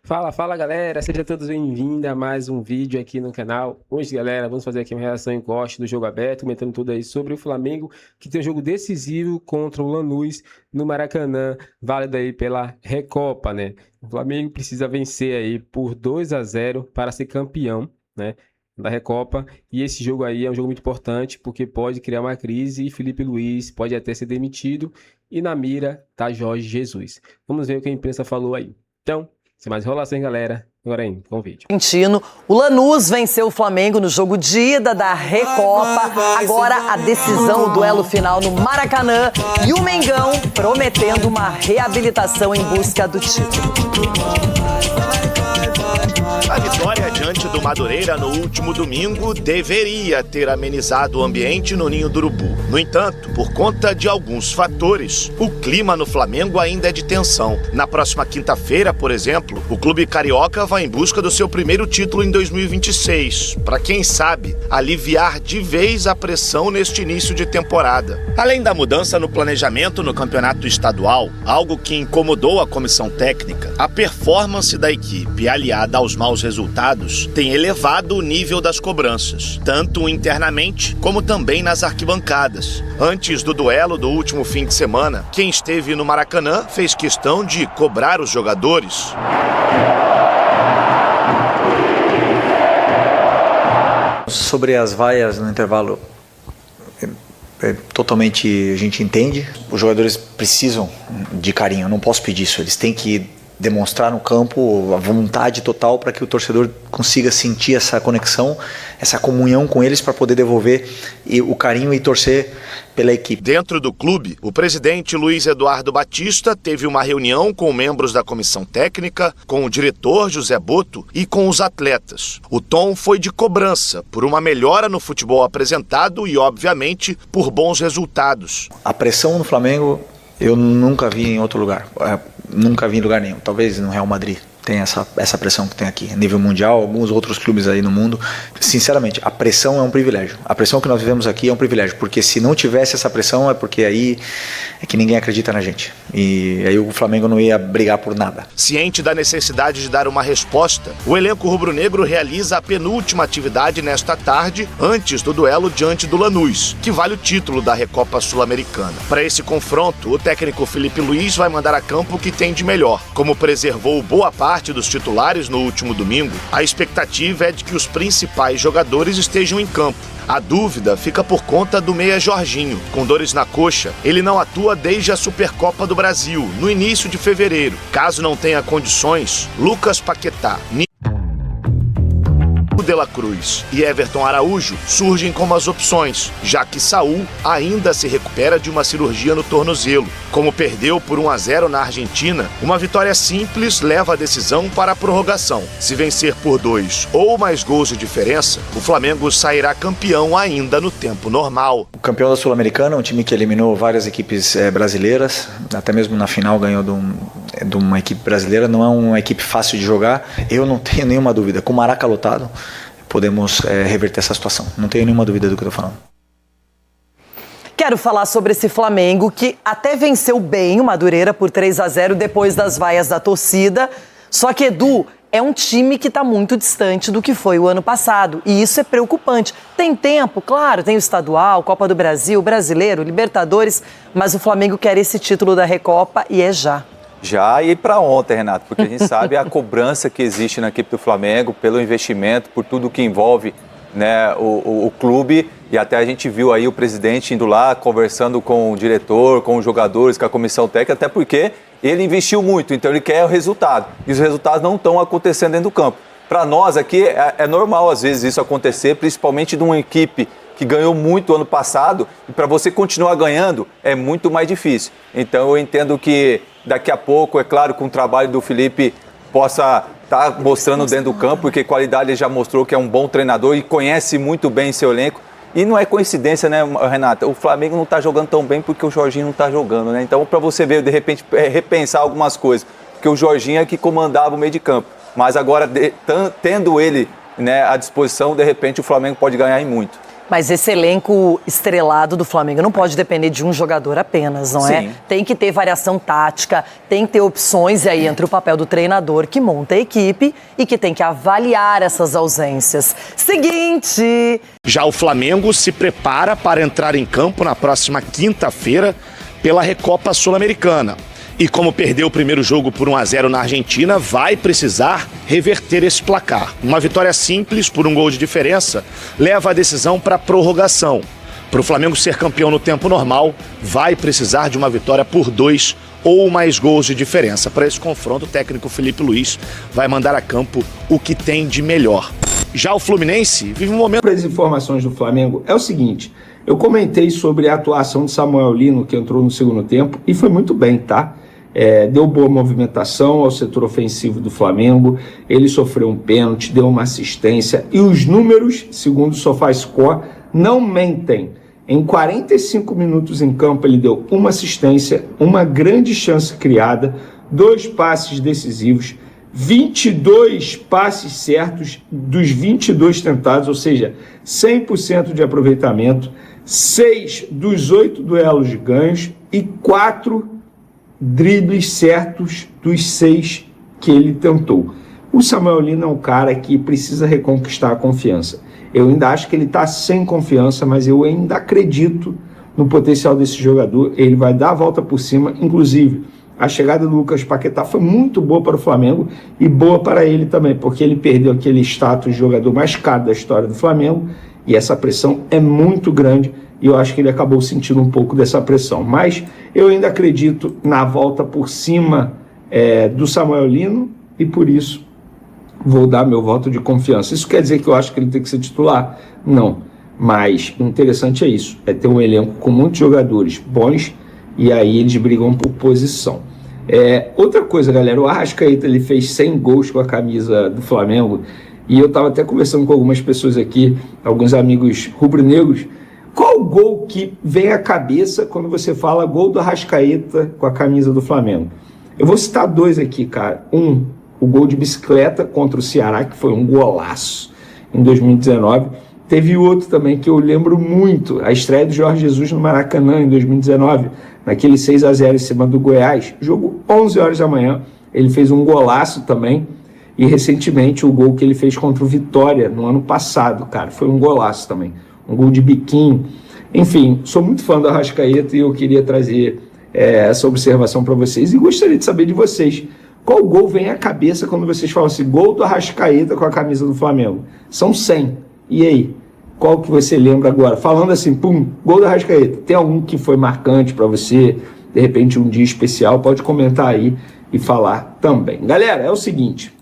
Fala galera, sejam todos bem-vindos a mais um vídeo aqui no canal. Hoje galera, vamos fazer aqui uma reação em corte do jogo aberto, comentando tudo aí sobre o Flamengo, que tem um jogo decisivo contra o Lanús no Maracanã, válido aí pela Recopa, né? O Flamengo precisa vencer aí por 2-0 para ser campeão, né, da Recopa, e esse jogo aí é um jogo muito importante porque pode criar uma crise e Felipe Luiz pode até ser demitido, e na mira tá Jorge Jesus. Vamos ver o que a imprensa falou aí. Então, sem mais enrolação, galera, agora aí, com o vídeo. O Lanús venceu o Flamengo no jogo de ida da Recopa. Agora a decisão, o duelo final no Maracanã. E o Mengão prometendo uma reabilitação em busca do título. A vitória diante do Madureira no último domingo deveria ter amenizado o ambiente no Ninho do Urubu. No entanto, por conta de alguns fatores, o clima no Flamengo ainda é de tensão. Na próxima quinta-feira, por exemplo, o clube carioca vai em busca do seu primeiro título em 2026, para quem sabe aliviar de vez a pressão neste início de temporada. Além da mudança no planejamento no campeonato estadual, algo que incomodou a comissão técnica, a performance da equipe aliada aos maus resultados tem elevado o nível das cobranças, tanto internamente como também nas arquibancadas. Antes do duelo do último fim de semana, quem esteve no Maracanã fez questão de cobrar os jogadores. Sobre as vaias no intervalo, totalmente a gente entende. Os jogadores precisam de carinho, eu não posso pedir isso, eles têm que demonstrar no campo a vontade total para que o torcedor consiga sentir essa conexão, essa comunhão com eles para poder devolver o carinho e torcer pela equipe. Dentro do clube, o presidente Luiz Eduardo Batista teve uma reunião com membros da comissão técnica, com o diretor José Boto e com os atletas. O tom foi de cobrança por uma melhora no futebol apresentado e, obviamente, por bons resultados. A pressão no Flamengo eu nunca vi em outro lugar. Nunca vi em lugar nenhum, talvez no Real Madrid tem essa pressão que tem aqui, a nível mundial, alguns outros clubes aí no mundo. Sinceramente, a pressão é um privilégio, a pressão que nós vivemos aqui é um privilégio, porque se não tivesse essa pressão é porque aí é que ninguém acredita na gente, e aí o Flamengo não ia brigar por nada. Ciente da necessidade de dar uma resposta, o elenco rubro-negro realiza a penúltima atividade nesta tarde, antes do duelo diante do Lanús, que vale o título da Recopa Sul-Americana. Para esse confronto, o técnico Felipe Luiz vai mandar a campo o que tem de melhor. Como preservou boa parte dos titulares no último domingo, a expectativa é de que os principais jogadores estejam em campo. A dúvida fica por conta do meia Jorginho. Com dores na coxa, ele não atua desde a Supercopa do Brasil, no início de fevereiro. Caso não tenha condições, Lucas Paquetá, De La Cruz e Everton Araújo surgem como as opções, já que Saúl ainda se recupera de uma cirurgia no tornozelo. Como perdeu por 1-0 na Argentina, uma vitória simples leva a decisão para a prorrogação. Se vencer por 2 ou mais gols de diferença, o Flamengo sairá campeão ainda no tempo normal. O campeão da Sul-Americana, um time que eliminou várias equipes brasileiras, até mesmo na final ganhou de uma equipe brasileira, não é uma equipe fácil de jogar. Eu não tenho nenhuma dúvida, com o Maraca lotado, podemos reverter essa situação. Não tenho nenhuma dúvida do que eu estou falando. Quero falar sobre esse Flamengo que até venceu bem o Madureira por 3-0 depois das vaias da torcida. Só que, Edu, é um time que está muito distante do que foi o ano passado. E isso é preocupante. Tem tempo, claro, tem o estadual, Copa do Brasil, Brasileiro, Libertadores, mas o Flamengo quer esse título da Recopa e é já. Já e para ontem, Renato, porque a gente sabe a cobrança que existe na equipe do Flamengo pelo investimento, por tudo que envolve, né, o clube, e até a gente viu aí o presidente indo lá, conversando com o diretor, com os jogadores, com a comissão técnica, até porque ele investiu muito, então ele quer o resultado, e os resultados não estão acontecendo dentro do campo. Para nós aqui é normal às vezes isso acontecer, principalmente de uma equipe que ganhou muito ano passado, e para você continuar ganhando é muito mais difícil. Então eu entendo que daqui a pouco, é claro, com o trabalho do Felipe, possa estar mostrando dentro do campo, porque qualidade ele já mostrou que é um bom treinador e conhece muito bem seu elenco. E não é coincidência, né, Renata? O Flamengo não está jogando tão bem porque o Jorginho não está jogando, né? Então, para você ver, de repente, repensar algumas coisas, porque o Jorginho é que comandava o meio de campo. Mas agora, tendo ele, né, à disposição, de repente o Flamengo pode ganhar em muito. Mas esse elenco estrelado do Flamengo não pode depender de um jogador apenas, não é? Sim. Tem que ter variação tática, tem que ter opções, e aí entra o papel do treinador que monta a equipe e que tem que avaliar essas ausências. Seguinte! Já o Flamengo se prepara para entrar em campo na próxima quinta-feira pela Recopa Sul-Americana. E como perdeu o primeiro jogo por 1-0 na Argentina, vai precisar reverter esse placar. Uma vitória simples, por um gol de diferença, leva a decisão para a prorrogação. Para o Flamengo ser campeão no tempo normal, vai precisar de uma vitória por 2 ou mais gols de diferença. Para esse confronto, o técnico Felipe Luiz vai mandar a campo o que tem de melhor. Já o Fluminense vive um momento... As informações do Flamengo é o seguinte: eu comentei sobre a atuação de Samuel Lino, que entrou no segundo tempo, e foi muito bem, tá? Deu boa movimentação ao setor ofensivo do Flamengo, ele sofreu um pênalti, deu uma assistência, e os números, segundo o SofaScore, não mentem. Em 45 minutos em campo, ele deu uma assistência, uma grande chance criada, 2 passes decisivos, 22 passes certos dos 22 tentados, ou seja, 100% de aproveitamento, 6 dos 8 duelos ganhos e 4 dribles certos dos 6 que ele tentou. O Samuel Lino é um cara que precisa reconquistar a confiança. Eu ainda acho que ele está sem confiança, mas eu ainda acredito no potencial desse jogador. Ele vai dar a volta por cima. Inclusive, a chegada do Lucas Paquetá foi muito boa para o Flamengo e boa para ele também, porque ele perdeu aquele status de jogador mais caro da história do Flamengo, e essa pressão é muito grande, e eu acho que ele acabou sentindo um pouco dessa pressão. Mas eu ainda acredito na volta por cima do Samuel Lino, e por isso vou dar meu voto de confiança. Isso quer dizer que eu acho que ele tem que ser titular? Não. Mas o interessante é isso, é ter um elenco com muitos jogadores bons, e aí eles brigam por posição. Outra coisa, galera, o Arrascaeta, ele fez 100 gols com a camisa do Flamengo, e eu estava até conversando com algumas pessoas aqui, alguns amigos rubro-negros. Qual gol que vem à cabeça quando você fala gol do Arrascaeta com a camisa do Flamengo? Eu vou citar 2 aqui, cara. O gol de bicicleta contra o Ceará, que foi um golaço em 2019. Teve outro também que eu lembro muito, a estreia do Jorge Jesus no Maracanã em 2019, naquele 6-0 em cima do Goiás, jogo 11 horas da manhã, ele fez um golaço também, e recentemente o gol que ele fez contra o Vitória no ano passado, cara, foi um golaço também, um gol de biquinho. Enfim, sou muito fã do Arrascaeta e eu queria trazer essa observação para vocês, e gostaria de saber de vocês, qual gol vem à cabeça quando vocês falam assim, gol do Arrascaeta com a camisa do Flamengo? São 100. E aí, qual que você lembra agora? Falando assim, pum, gol da Arrascaeta. Tem algum que foi marcante para você? De repente, um dia especial? Pode comentar aí e falar também. Galera, é o seguinte,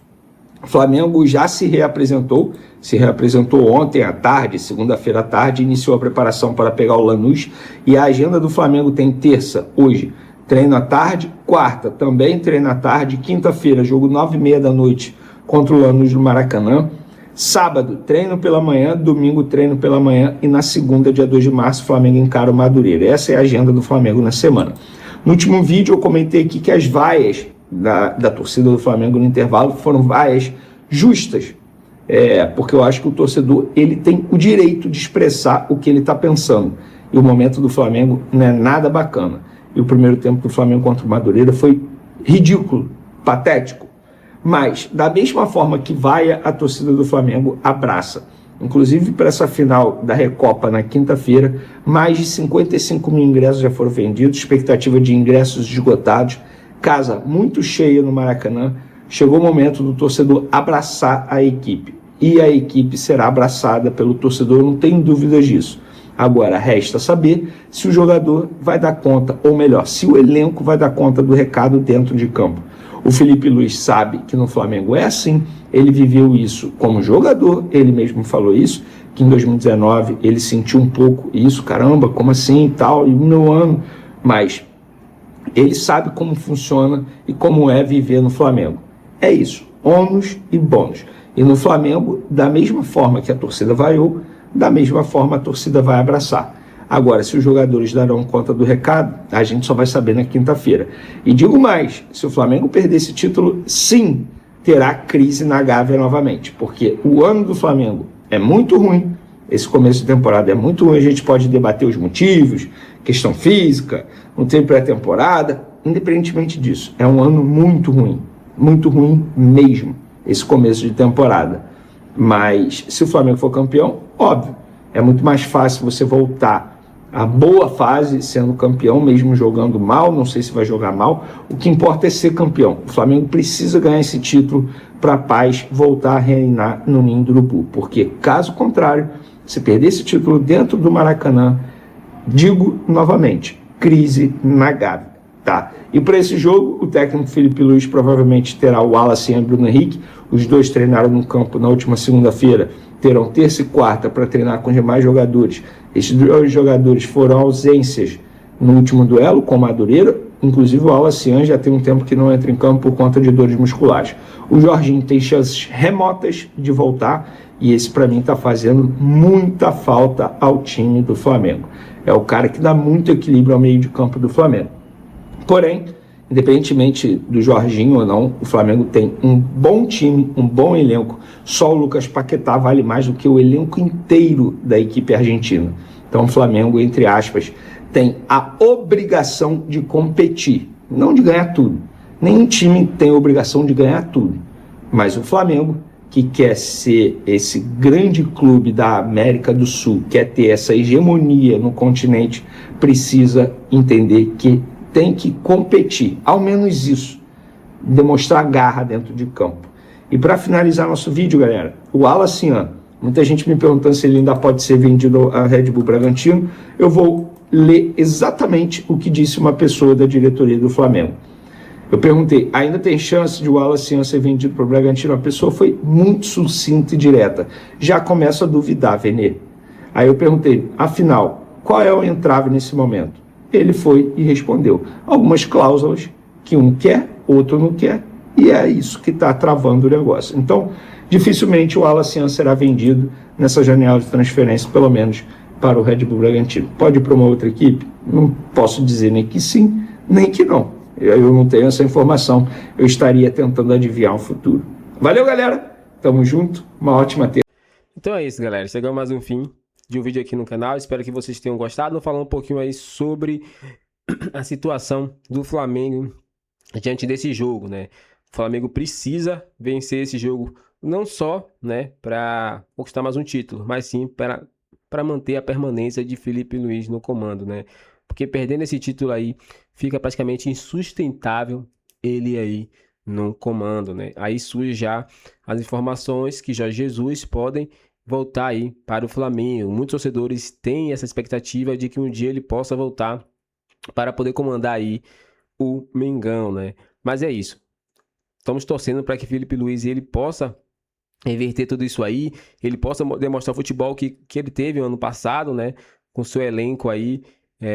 o Flamengo já se reapresentou ontem à tarde, segunda-feira à tarde, iniciou a preparação para pegar o Lanús, e a agenda do Flamengo tem terça, hoje, treino à tarde, quarta, também treino à tarde, quinta-feira, jogo 9h30 da noite contra o Lanús no Maracanã, sábado, treino pela manhã, domingo, treino pela manhã, e na segunda, dia 2 de março, o Flamengo encara o Madureira. Essa é a agenda do Flamengo na semana. No último vídeo eu comentei aqui que as vaias da torcida do Flamengo no intervalo foram vaias justas, porque eu acho que o torcedor ele tem o direito de expressar o que ele está pensando, e o momento do Flamengo não é nada bacana, e o primeiro tempo do Flamengo contra o Madureira foi ridículo, patético. Mas, da mesma forma que vai, a torcida do Flamengo abraça. Inclusive, para essa final da Recopa na quinta-feira, mais de 55 mil ingressos já foram vendidos, expectativa de ingressos esgotados, casa muito cheia no Maracanã. Chegou o momento do torcedor abraçar a equipe. E a equipe será abraçada pelo torcedor, não tenho dúvidas disso. Agora, resta saber se o jogador vai dar conta, ou melhor, se o elenco vai dar conta do recado dentro de campo. O Felipe Luiz sabe que no Flamengo é assim, ele viveu isso como jogador, ele mesmo falou isso, que em 2019 ele sentiu um pouco isso, caramba, como assim e tal, e no ano, mas ele sabe como funciona e como é viver no Flamengo. É isso, ônus e bônus. E no Flamengo, da mesma forma que a torcida vaiou, da mesma forma a torcida vai abraçar. Agora, se os jogadores darão conta do recado, a gente só vai saber na quinta-feira. E digo mais, se o Flamengo perder esse título, sim, terá crise na Gávea novamente, porque o ano do Flamengo é muito ruim, Esse começo de temporada é muito ruim, a gente pode debater os motivos, questão física, não tem pré-temporada, independentemente disso, é um ano muito ruim mesmo, esse começo de temporada. Mas se o Flamengo for campeão, óbvio, é muito mais fácil você voltar à boa fase sendo campeão, mesmo jogando mal, não sei se vai jogar mal, o que importa é ser campeão. O Flamengo precisa ganhar esse título para a paz voltar a reinar no Ninho do Urubu, porque caso contrário, se perder esse título dentro do Maracanã, digo novamente, crise na Gávea, tá? E para esse jogo, o técnico Felipe Luiz provavelmente terá o Wallace e o Bruno Henrique, os dois treinaram no campo na última segunda-feira, terão terça e quarta para treinar com os demais jogadores. Esses dois jogadores foram ausências no último duelo com o Madureira, inclusive o Wallace já tem um tempo que não entra em campo por conta de dores musculares. O Jorginho tem chances remotas de voltar e esse para mim está fazendo muita falta ao time do Flamengo. É o cara que dá muito equilíbrio ao meio de campo do Flamengo. Porém, independentemente do Jorginho ou não, o Flamengo tem um bom time, um bom elenco. Só o Lucas Paquetá vale mais do que o elenco inteiro da equipe argentina. Então o Flamengo, entre aspas, tem a obrigação de competir, não de ganhar tudo. Nenhum time tem a obrigação de ganhar tudo. Mas o Flamengo, que quer ser esse grande clube da América do Sul, quer ter essa hegemonia no continente, precisa entender que tem que competir, ao menos isso, demonstrar garra dentro de campo. E para finalizar nosso vídeo, galera, o Wallace, muita gente me perguntando se ele ainda pode ser vendido a Red Bull Bragantino, eu vou ler exatamente o que disse uma pessoa da diretoria do Flamengo. Eu perguntei, ainda tem chance de o Wallace ser vendido para o Bragantino? A pessoa foi muito sucinta e direta. Já começo a duvidar, Venê. Aí eu perguntei, afinal, qual é o entrave nesse momento? Ele foi e respondeu. Algumas cláusulas que um quer, outro não quer, e é isso que está travando o negócio. Então, dificilmente o Wallace será vendido nessa janela de transferência, pelo menos para o Red Bull Bragantino. Pode ir para uma outra equipe? Não posso dizer nem que sim, nem que não. Eu não tenho essa informação, eu estaria tentando adivinhar o futuro. Valeu, galera, tamo junto, uma ótima terça. Então é isso, galera, chegamos mais um fim de um vídeo aqui no canal, espero que vocês tenham gostado. Falando um pouquinho aí sobre a situação do Flamengo diante desse jogo, né? O Flamengo precisa vencer esse jogo, não só, né, para conquistar mais um título, mas sim para manter a permanência de Felipe Luiz no comando, né? Porque perdendo esse título aí, fica praticamente insustentável ele aí no comando, né? Aí surge já as informações que Jorge Jesus podem voltar aí para o Flamengo. Muitos torcedores têm essa expectativa de que um dia ele possa voltar para poder comandar aí o Mengão, né? Mas é isso. Estamos torcendo para que Felipe Luiz ele possa reverter tudo isso aí, ele possa demonstrar o futebol que ele teve no ano passado, né? Com seu elenco aí,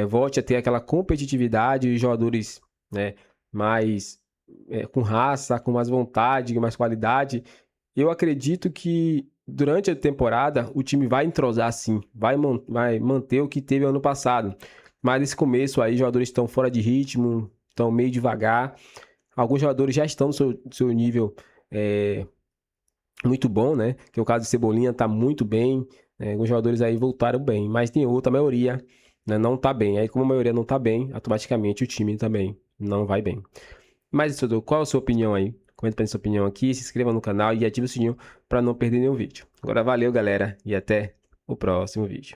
volte a ter aquela competitividade, os jogadores, né, mais com raça, com mais vontade, mais qualidade. Eu acredito que durante a temporada o time vai entrosar sim, vai manter o que teve ano passado. Mas nesse começo aí, os jogadores estão fora de ritmo, estão meio devagar. Alguns jogadores já estão no seu nível muito bom, né? Que é o caso de Cebolinha, tá muito bem. Alguns jogadores aí voltaram bem, mas tem outra, a maioria, né, não tá bem. Aí como a maioria não tá bem, automaticamente o time também não vai bem. Mas, Estudo, qual a sua opinião aí? Comenta pra sua opinião aqui, se inscreva no canal e ative o sininho para não perder nenhum vídeo. Agora valeu, galera, e até o próximo vídeo.